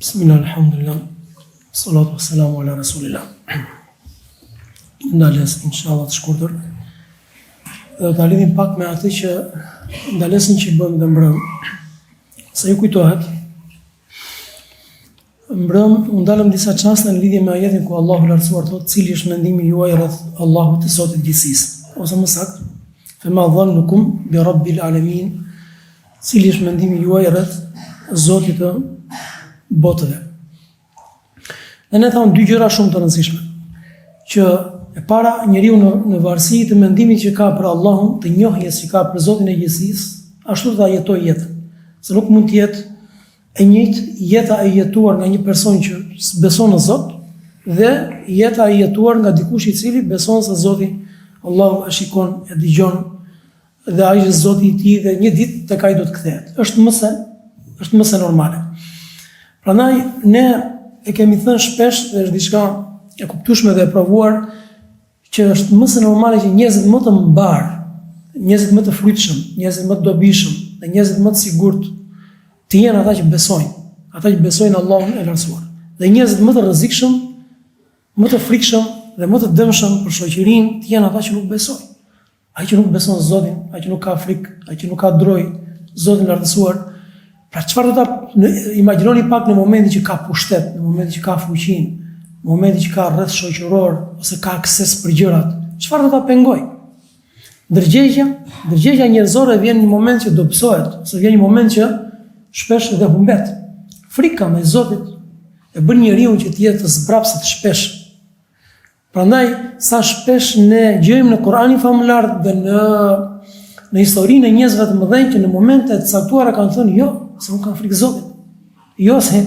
Bismillah, alhamdulillah, salatu wassalamu ala rasulillah. Ndales, inshallah të shkurtër. Dhe ta lidhim pak me atë që ndalesin që bëmë dhe mbrëm. Sa ju kujtohet, mbrëm u ndalëm disa çaste në lidhje me ajetin ku Allahu lartësuar thotë cili është mendimi juaj rreth Allahut të Zotit gjithësisë. Ose më saktë, fema dhannukum bi rabbil alamin, cili është mendimi juaj rreth Zotit të botëve. Dhe ne thamë dy gjëra shumë të rëndësishme, që e para njeriu në varësi të mendimit që ka për Allahun, të njohjes që ka për Zotin e gjithësisë, ashtu ta jetojë jetën. Se nuk mund të jetë e njëjtë jeta e jetuar nga një person që beson në Zot dhe jeta e jetuar nga dikush i cili beson se Zoti Allahu e shikon, e dëgjon dhe ai është Zoti i tij dhe një ditë tek ai do të kthehet. Është mëse normale. Prandaj ne e kemi thënë shpesh dhe është diçka e kuptueshme dhe e provuar që është mëse normale që njerëzit më të mbar, njerëzit më të frytshëm, njerëzit më të dobishëm dhe njerëzit më të sigurt të jenë ata që besojnë Allahun e lartësuar. Dhe njerëzit më të rrezikshëm, më të frikshëm dhe më të dëmshëm për shoqërinë të jenë ata që nuk besojnë. Ai që nuk beson Zotin, ai që nuk ka frikë, ai që nuk ka droj Zotin e lartësuar. Pra çfarë do ta imagjinoni pak në momentin që ka pushtet, në momentin që ka fuqinë, në momentin që ka rreth shoqëror ose ka akses për gjërat, çfarë do ta pengoj? Ndërgjegja njerëzore vjen në moment që dobësohet, ose vjen një moment që shpesh dhe humbet. Frika me Zotit e bën njeriu që të jetë të zbrapset shpesh. Prandaj sa shpesh ne gjejmë në Kur'anin famullar dhe në historinë e njerëzve të mëdhenj që në momente të caktuara kanë thënë jo, se nuk kanë frikë Zotit. Jo, se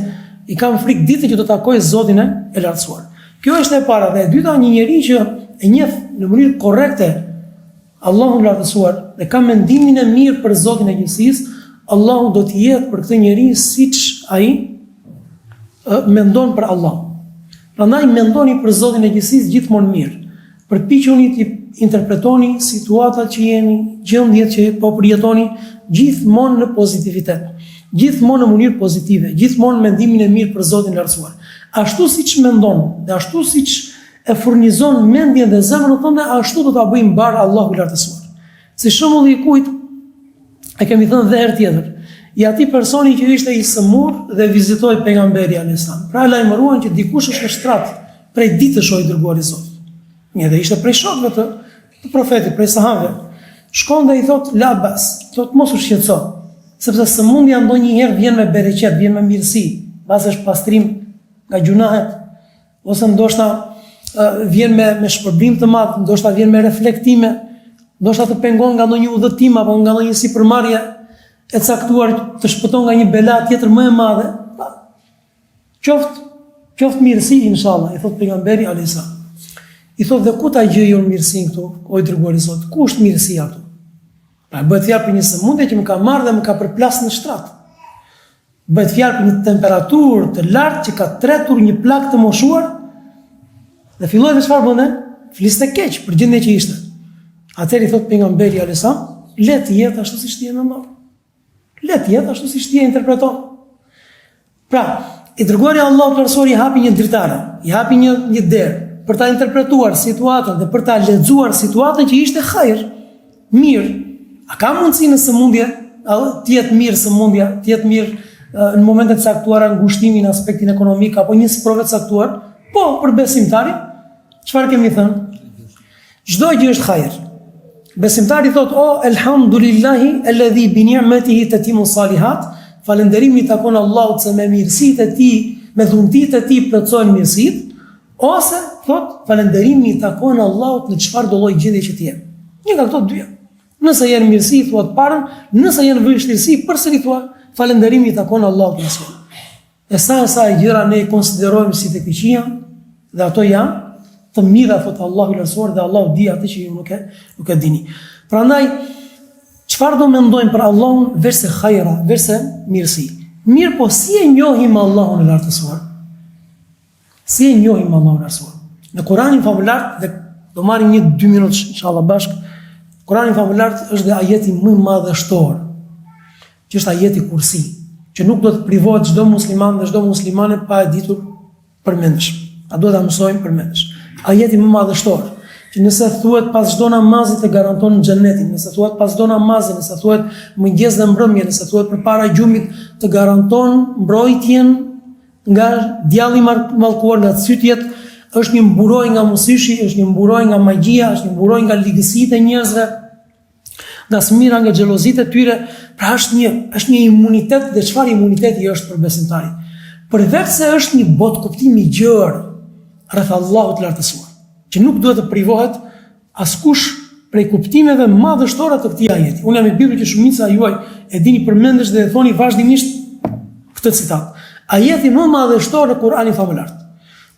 i kanë frikë ditën që do të takojë Zotin e lartësuar. Kjo është e para. Dhe e dyta, një njeri që e njeh në mënyrë korrekte Allahun e lartësuar dhe ka mendimin e mirë për Zotin e gjithësisë, Allahu do të jetë për këtë njeri siç ai mendon për Allah. Prandaj mendoni për Zotin e gjithësisë gjithmonë mirë. Përpiquni të interpretoni situatat që jeni, gjendjet që po përjetoni gjithmonë në pozitivitet, gjithmonë në mënyrë pozitive, gjithmonë mendimin e mirë për Zotin e lartësuar. Ashtu siç mendon dhe ashtu siç e furnizon mendjen dhe zemrën tënde, ashtu do ta bëjë mbar Allahu i lartësuar. Si shembulli i kujt e kemi thënë dhe herë tjetër, i atij personi që ishte i sëmur dhe vizitoi pejgamberin alayhis salam. Pra lajmëruan që dikush është në shtrat prej ditësh o i dërguari i Zotit. Një dhe ishte prej shokëve të profetit, prej sahabëve. Shkon dhe i thot la bas, thot mos u shqetëso, sepse sëmundja ndonjëherë vjen me bereqet, vjen me mirësi, mbas është pastrim nga gjunahet, ose ndoshta vjen me shpërblim të madh, ndoshta vjen me reflektime, ndoshta të pengon nga ndonjë udhëtim apo nga ndonjë sipërmarrje e caktuar, të shpëton nga një bela tjetër më e madhe. Qoftë mirësi inshallah, i thot pejgamberi alayhis salam. I thot dhe ku ta gjejun mirësinë këtu, o i dërguari i Zotit? Ku është mirësia këtu? Pra bëhet fjalë për një sëmundje që më ka marrë dhe më ka përplas në shtrat. Bëhet fjalë për një temperaturë të lartë që ka tretur një plak të moshuar dhe filloi të çfarë bënte? Fliste keq për gjendjen që ishte. Atëherë i thot pejgamberi alayhis salam, le të jetë ashtu siç ti e mendon. Le të jetë ashtu siç ti e interpreton. Pra, i dërguari Allahu të lartësuar i hapi një dritare, i hapi një derë për ta interpretuar situatën dhe për ta lexuar situatën që ishte hajër, mirë. A ka mundësi në sëmundje të jetë mirë sëmundja, të jetë mirë në momentet e caktuara ngushtimi në aspektin ekonomik apo një sprove të caktuar? Po, për besimtarin, çfarë kemi thënë? Çdo gjë është hajër. Besimtari thot: "O elhamdulillahi alladhi bi ni'matihi tatimu salihat", falënderimi i takon Allahut se me mirësitë e tij, me dhuntitë e tij plotësohen mirësitë. Ose thot falënderimi i takon Allahut në çfarë do lloj gjendje që ti je. Një nga këto dyja. Nëse janë mirësi thua të parën, nëse janë vështirësi përsëri thua falënderimi i takon Allahut në çfarë. E sa gjëra ne i konsiderojmë si të keqia dhe ato janë të mira thot Allahu i lartësuar dhe Allahu di atë që ju nuk e dini. Prandaj çfarë do mendojmë për Allahun verse hajra, verse mirësi. Mirë, po si e njohim Allahun e lartësuar? Si e njohim Allahun e lartësuar? Në Kur'anin famullar, dhe do marrim 1-2 minutë inshallah bashk. Kur'ani famullar është dhe ajeti më madhështor, që është ajeti Kursi, që nuk do të privohet çdo musliman dhe çdo muslimane pa e ditur përmendesh. A do ta mësojmë përmendesh. Ajeti më madhështor, që nëse thuhet pas çdo namazit e garanton xhenetin, nëse thuhet pas çdo namazit, nëse thuhet mëngjes dhe mbrëmje, nëse thuhet përpara gjumit, të garanton mbrojtjen nga djalli mallkuar, nga cytjet, është një mburoj nga mosyshi, është një mburoj nga magjia, është një mburoj nga ligësitë e njerëzve, nga smira, nga xhelozitë e tyre. Pra është një imunitet, dhe çfarë imuniteti është për besimtarin? Përveç se është një botë kuptimi i gjerë rreth Allahut lartësuar, që nuk duhet të privohet askush prej kuptimeve madhështora të këtij ajeti. Unë jam i bindur që shumica juaj e dini përmendesh dhe e thoni vazhdimisht këtë citat. Ajeti më madhështor në Kur'anin famullar,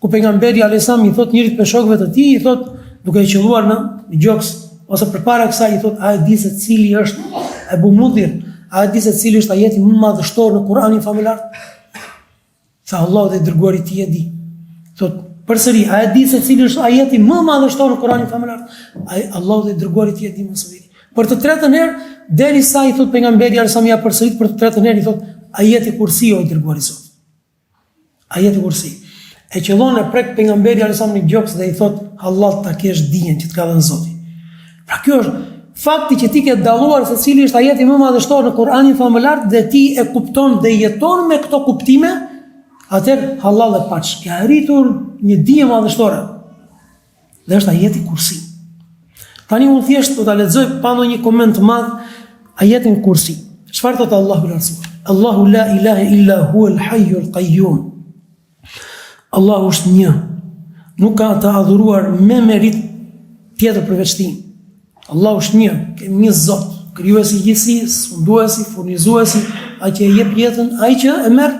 ku pejgamberi alayhisalam i thot njërit prej shokëve të tij, i thot duke i qelluar në gjoks, ose përpara kësaj i thot, a e di se cili është Ebu Mudhir, a e di se cili është ajeti më madhështor në Kur'anin famullar? Tha Allahu dhe i dërguari i tij e di. Thot përsëri, a e di se cili është ajeti më madhështor në Kur'anin famullar? Allahu dhe i dërguari i tij e di më së miri. Për të tretën herë, derisa i thot pejgamberi alayhisalam ja përsërit për të tretën herë, i thot ajeti kursi o i dërguari i Zotit. Ajeti kursi. E qëllon e prek pejgamberi alayhisalam në gjoks dhe i thot Allah ta kesh dijen që të ka dhënë Zoti. Pra kjo është fakti që ti ke dalluar se cili është ajeti më madhështor në Kur'anin famullar dhe ti e kupton dhe jeton me këto kuptime, atëherë halal dhe paç. Ke arritur një dije madhështore. Dhe është ajeti kursi. Tani unë thjesht do ta lexoj pa ndonjë koment të madh ajetin kursi. Çfarë thot Allahu lartësuar? Allahu la ilaha illa huwa al-hayyul qayyum. Allahu është një, nuk ka të adhuruar me merit tjetër përveç tij. Allahu është një, kemi një Zot, krijuesi i gjithësisë, funduesi, furnizuesi, ai që e jep jetën, ai që e merr,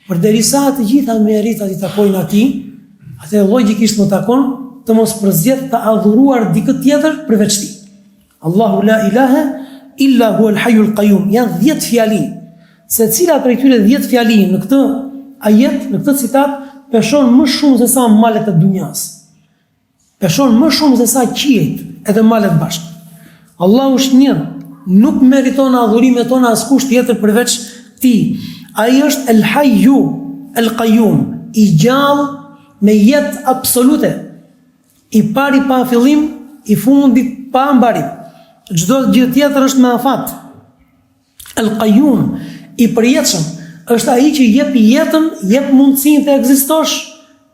përderisa të gjitha meritat i takojnë atij, atë logjikisht më takon të mos përzgjedh të adhuruar dikë tjetër përveç tij. Allahu la ilaha illa huwa al-hayyul qayyum. Janë 10 fjali. Secila prej këtyre 10 fjali në këtë ajet, në këtë citat, peshon më shumë se sa malet e dunjas. Peshon më shumë se sa qiejt edhe malet bashkë. Allahu është një, nuk meriton adhurimet tona askush tjetër përveç tij. Ai është El Hayyu, El Qayyum, i gjallë me jetë absolute, i pari pa fillim, i fundit pa mbarim. Çdo gjë tjetër është me afat. El Qayyum, i përjetshëm, është ai që jep jetën, jep mundësinë të ekzistosh,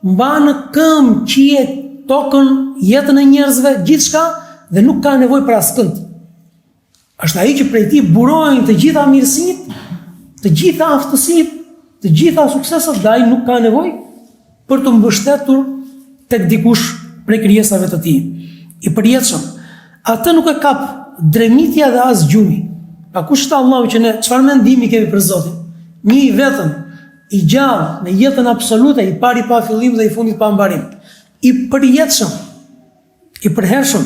mban në këmbë qiejt, tokën, jetën e njerëzve, gjithçka dhe nuk ka nevojë për askënd. Është ai që prej tij burojnë të gjitha mirësitë, të gjitha aftësitë, të gjitha sukseset, dhe ai nuk ka nevojë për të mbështetur tek dikush prej krijesave të tij. I përjetshëm, atë nuk e kap dremitja dhe as gjumi. Pa kush është Allahu që ne çfarë mendimi kemi për Zotin? Një i vetëm, i gjallë, me jetën absolute, i pari pa fillim dhe i fundit pa mbarim. I përjetshëm, i përhershëm.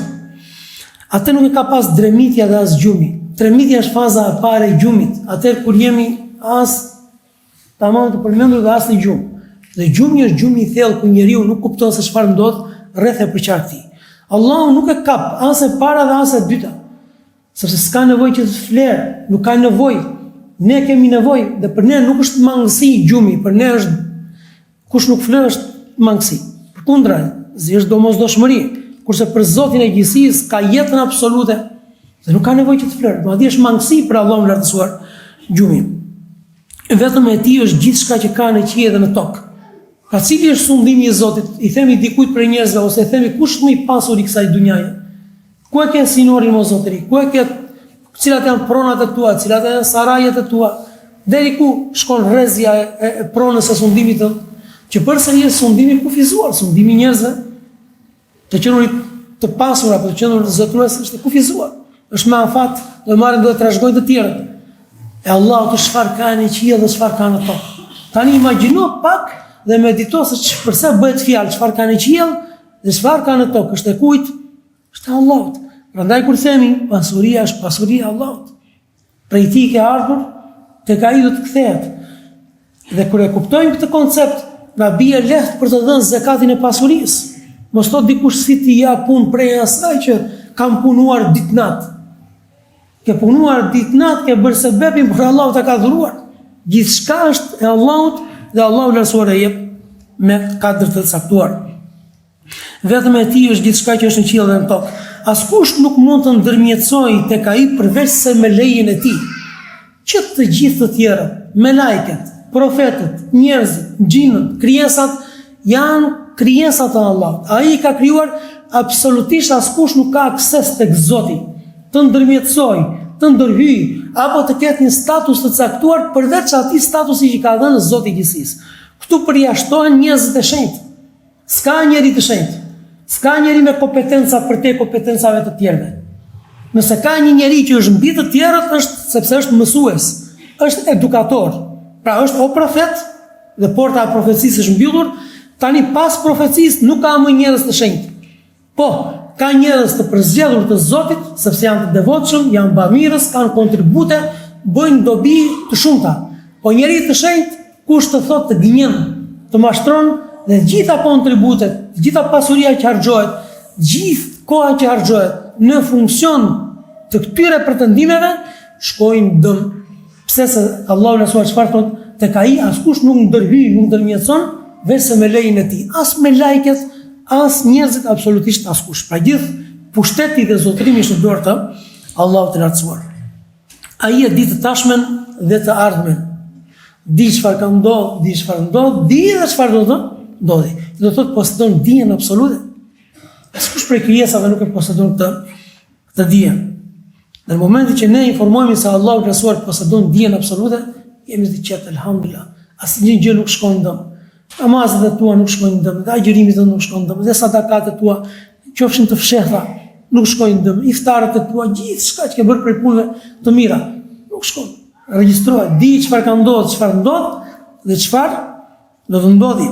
Atë nuk e ka pas dremitja dhe as gjumi. Dremitja është faza e parë e gjumit. Atëherë kur jemi as tamam të përmendur dhe as në gjumë. Dhe gjumi është gjumi i thellë ku njeriu nuk kupton se çfarë ndodh rreth e përqar këtij. Allahu nuk e kap as e para dhe as e dyta. Sepse s'ka nevojë që të flerë, nuk ka nevojë. Ne kemi nevojë dhe për ne nuk është mangësi gjumi, për ne është kush nuk flet është mangësi. Përkundra, është domosdoshmëri, kurse për Zotin e gjithësisë ka jetën absolute dhe nuk ka nevojë që të flet. Do të është mangësi për Allahun lartësuar gjumi. Vetëm e tij është gjithçka që ka në qiell dhe në tokë. Pra cili është sundimi i Zotit? I themi dikujt për njerëzve ose i themi kush më i pasur i kësaj dhunjaje? Ku e ke sinorin o Zotëri? Ku e ke cilat janë pronat e tua, cilat janë sarajet e tua, deri ku shkon rrezja e pronës së sundimit të, që përsëri është sundimi kufizuar, sundimi i njerëzve, të qenurit të pasur apo të qenurit zotërues është kufizuar. Është me afat, do marrin do të trashëgojnë të tjerët. E Allahu të çfarë ka në qiell dhe çfarë ka në tokë. Tani imagjino pak dhe medito se përse bëhet fjalë çfarë ka në qiell dhe çfarë ka në tokë. Është e kujt? Është e Allahut. Prandaj kur themi pasuria është pasuria e Allahut. Prej tij ke ardhur, tek ai do të kthehet. Dhe kur e kuptojmë këtë koncept, na bie lehtë për të dhënë zakatin e pasurisë. Mos thot dikush si ti ja punë prej asaj që kam punuar ditnat. Ke punuar ditnat, ke bërë sebepin për Allahu ta ka dhuruar. Gjithçka është e Allahut dhe Allahu lartësuar e jep me kadër të caktuar. Vetëm e tij është gjithçka që është në qiell dhe në tokë. Askush nuk mund të ndërmjetësojë tek ai përveç se me lejen e tij. Që të gjithë të tjerët, melajket, profetët, njerëzit, xhinët, krijesat janë krijesat e Allahut. Ai ka krijuar absolutisht, askush nuk ka akses tek Zoti të ndërmjetësojë, të ndërhyjë apo të ketë një status të caktuar përveç atij statusi që ka dhënë Zoti i gjithësisë. Këtu përjashtohen njerëzit e shenjtë. S'ka njeri të shenjtë. S'ka njeri me kompetenca për te kompetencave të tjerëve. Nëse ka një njeri që është mbi të tjerët, është sepse është mësues, është edukator. Pra është o profet dhe porta e profecisë është mbyllur, tani pas profecisë nuk ka më njerëz të shenjtë. Po, ka njerëz të përzgjedhur të Zotit, sepse janë të devotshëm, janë bamirës, kanë kontribute, bëjnë dobi të shumta. Po njeri të shenjtë, kush të thotë të gënjen, të mashtron dhe gjitha kontributet, gjitha pasuria që harxhohet, gjithë koha që harxhohet në funksion të këtyre pretendimeve, shkojnë dëm. Pse se Allahu na çfarë thotë, tek ai askush nuk ndërhyj, nuk ndërmjetëson veçse me lejen e tij. As me lajket, as njerëzit, absolutisht askush. Pra gjithë pushteti dhe zotërimi është në dorë të Allahut të lartësuar. Ai e di të tashmen dhe të ardhmen. Di çfarë ka ndodhur, di çfarë ndodh, di edhe çfarë do të ndodhi. Do thotë posedon dijen absolute. Askush prej krijesave nuk e posedon këtë dijen. Në momentin që ne informohemi se Allahu i lartësuar posedon dijen absolute, jemi të qetë, alhamdulillah. Asnjë gjë nuk shkon dëm. Namazet e tua nuk shkojnë dëm, dhe agjërimet e nuk shkojnë dëm, dhe sadakat e tua, qofshin të fshehta, nuk shkojnë dëm, iftarët e tua, gjithçka që ke bërë për punëve të mira, nuk shkojnë. Regjistrohet, di çfarë ka ndodhur, çfarë ndodh dhe çfarë do të ndodhi.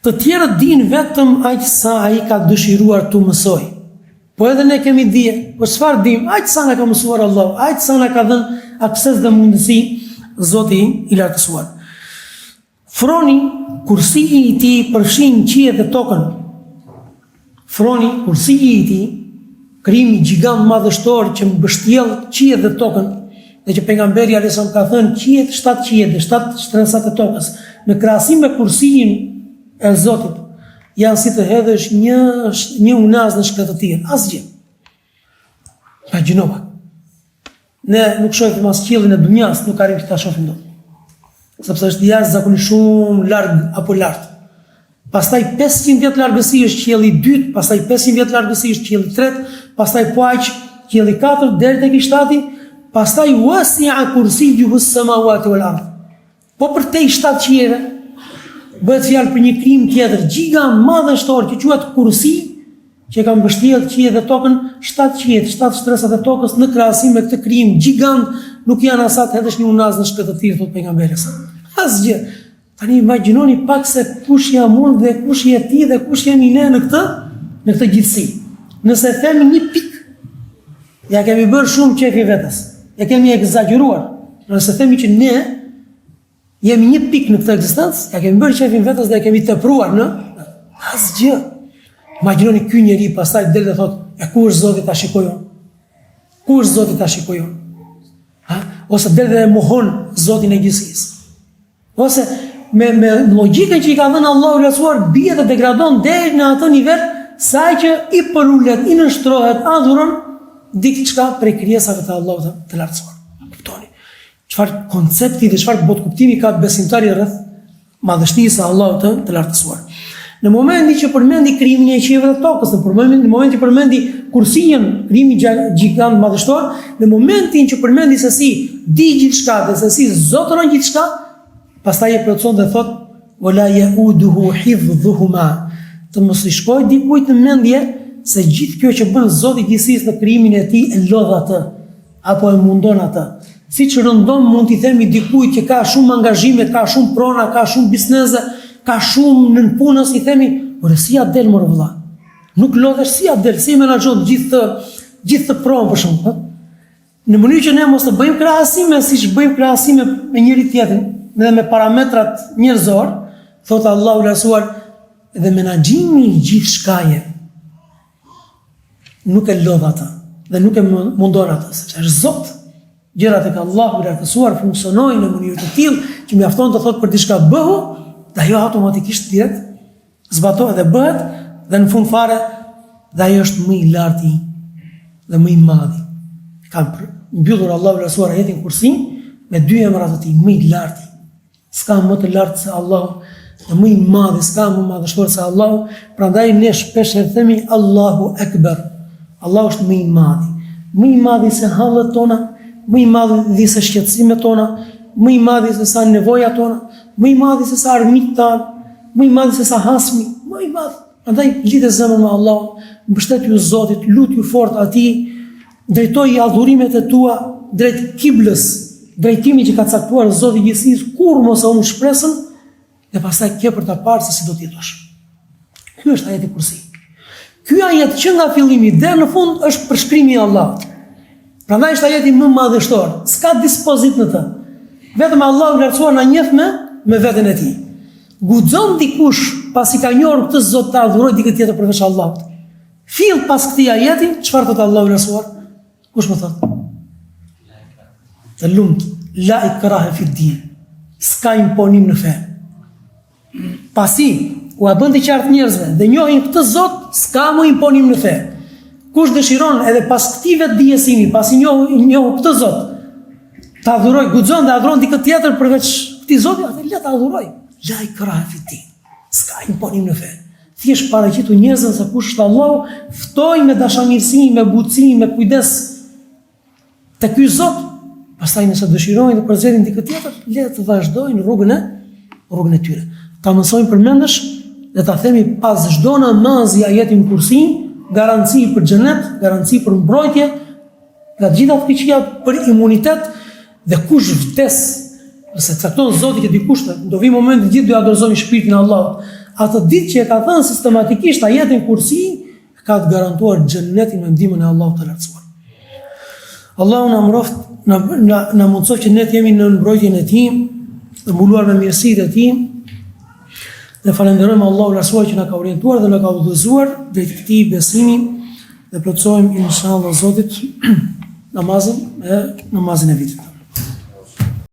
Të tjerët dinë vetëm aq sa ai ka dëshiruar t'u mësojë. Po edhe ne kemi dije, po çfarë dim? Aq sa na ka mësuar Allahu, aq sa na ka dhënë akses dhe mundësi Zoti i lartësuar. Froni, kursiji i tij përfshin qiellin dhe tokën. Froni, kursiji i tij, krijimi gjigant madhështor që mbështjell qiellin dhe tokën, dhe që pejgamberi alayhis ka thënë qiell, 7 qiell dhe 7 shtresat e tokës, në krahasim me kursijin e Zotit, janë si të hedhësh një unaz në shkretëtir, asgjë. Imagjinova. Ne nuk shohim as qiellin e dunjas, nuk arrim të ta shohim dot. Sepse është jashtëzakonisht shumë larg apo lart. Pastaj 500 vjet largësi është qielli i dytë, pastaj 500 vjet largësi është qielli i tretë, pastaj po aq qielli i katërt deri tek i shtati, pastaj wasi'a kursiyuhu as-samawati wal ard. Po për te 7 qiellë bëhet fjalë për një krijim tjetër gjigant madhështor që quhet kursi, që ka mbështjellë qiellin dhe tokën, 7 qiell, 7 shtresat e tokës në krahasim me këtë krijim gjigant, nuk janë asat hedhësh një unaz në shkretëtir, thot pejgamberi. Asgjë. Tani imagjinoni pak se kush jam unë dhe kush je ti dhe kush jemi ne në këtë gjithësi. Nëse themi një pikë, ja kemi bërë shumë qefi vetes. Ja kemi egzageruar. Nëse themi që ne jemi një pikë në këtë ekzistencë, ja kemi bërë qefin vetes dhe ja kemi tepruar në asgjë. Imagjinoni ky njeri pastaj del dhe thot, e ku është Zoti ta shikoj unë? Ku është Zoti ta shikoj unë? Ose del dhe mohon Zotin e gjithësisë. Ose me logjikën që i ka dhënë Allahu i lartësuar, bie dhe degradon deri në atë nivel sa që i përulet, i nënshtrohet, adhuron diçka prej krijesave të Allahut të lartësuar. Kuptoni? Çfarë koncepti dhe çfarë botkuptimi ka besimtari rreth madhështisë së Allahut të lartësuar. Në momentin që përmendi krijimin e qiellit dhe tokës, në momentin që përmendi kursijen, krijimin gjigant madhështor, në momentin që përmendi se si di gjithçka dhe se si zotëron gjithçka, pastaj e plotson dhe thot wala yauduhu hifdhuhuma. Të mos i shkojë dikujt në mendje se gjithë kjo që bën Zoti i gjithësisë në krijimin e tij e lodh atë apo e mundon atë. Siç rëndom mund t'i themi dikujt që ka shumë angazhime, ka shumë prona, ka shumë biznese, ka shumë nën punës, i themi, "Ore si ja del më vëlla?" Nuk lodhesh si ja del, si menaxhon gjithë të pronë për shkak. Në mënyrë që ne mos të bëjmë krahasime siç bëjmë krahasime me njëri tjetrin, dhe me parametrat njerëzor, thot Allahu i lartësuar, dhe menaxhimi i gjithë shkaje nuk e lodh atë dhe nuk e mundon atë, sepse është Zot. gjërat e ka Allahu i lartësuar funksionojnë në mënyrë të tillë që mjafton të thotë për diçka bëhu, dhe ajo automatikisht direkt zbatohet dhe bëhet, dhe në fund fare dhe ajo është më i larti dhe më i madhi. Ka mbyllur Allahu i lartësuar ajetin Kursi me dy emrat të tij, më i larti. S'ka më të lartë se Allahu, dhe më i madhi, s'ka më madhështor se Allahu. Prandaj ne shpesh e themi Allahu Akbar. Allahu është më i madhi se hallet tona, më i madhi se shqetësimet tona, më i madhi se sa nevojat tona, më i madhi se sa armiqtë tanë, më i madhi se sa hasmi, më i madhi. Prandaj lidhe zemrën me Allahun, mbështetju Zotit, lutju fort atij, drejtoji adhurimet e tua drejt kiblës, drejtimi që ka caktuar Zoti i gjithësisë, kur mos e humbë shpresën, dhe pastaj ke për ta parë se si do të jetosh. Ky është ajeti Kursi. Ky ajet që nga fillimi deri në fund është përshkrimi i Allahut. Prandaj është ajeti më madhështor, s'ka dispozit në të. Vetëm Allahu i lartësuar na njeh me veten e tij. Guxon dikush pasi ka njohur këtë Zot të adhuroj dikë tjetër përveç Allahut. Fill pas këtij ajeti, çfarë thot Allahu i lartësuar? Kush më thot? Të lumt, la ikraha fi din. S'ka imponim në fe. Pasi u a bën të qartë njerëzve dhe njohin këtë Zot, s'ka më imponim në fe. Kush dëshiron edhe pas këtij vetë dijesimi, pasi njoh këtë Zot, ta adhuroj, guxon dhe adhuron dikë tjetër përveç këtij Zoti, atë le ta adhuroj. La ikraha fi din. S'ka imponim në fe. Thjesht paraqitu njerëzën se kush është Allahu, ftoj me dashamirësi, me butësi, me kujdes te ky Zot. Pastaj nëse dëshirojnë të përzjedhin dikë tjetër, le të vazhdojnë rrugën e tyre. Ta mësojmë përmendesh dhe ta themi pas çdo namazi ajetin Kursi, garanci për xhenet, garanci për mbrojtje, nga të gjitha këqijat, për imunitet, dhe kush vdes, nëse cakton Zoti që dikush do vi momenti gjithë do ja dorëzojnë shpirtin e Allahut, atë ditë që e ka thënë sistematikisht ajetin Kursi, ka të garantuar xhenetin me ndihmën e Allahut të lartësuar. Allahu na mroft, na mundësof që ne të jemi në mbrojtjen e Tij, të mbuluar me mirësitë e Tij, dhe falenderojmë Allahu i lartësuar që na ka orientuar dhe na ka udhëzuar drejt këtij besimi, dhe plotësojmë inshallah Zotit namazin e vitit.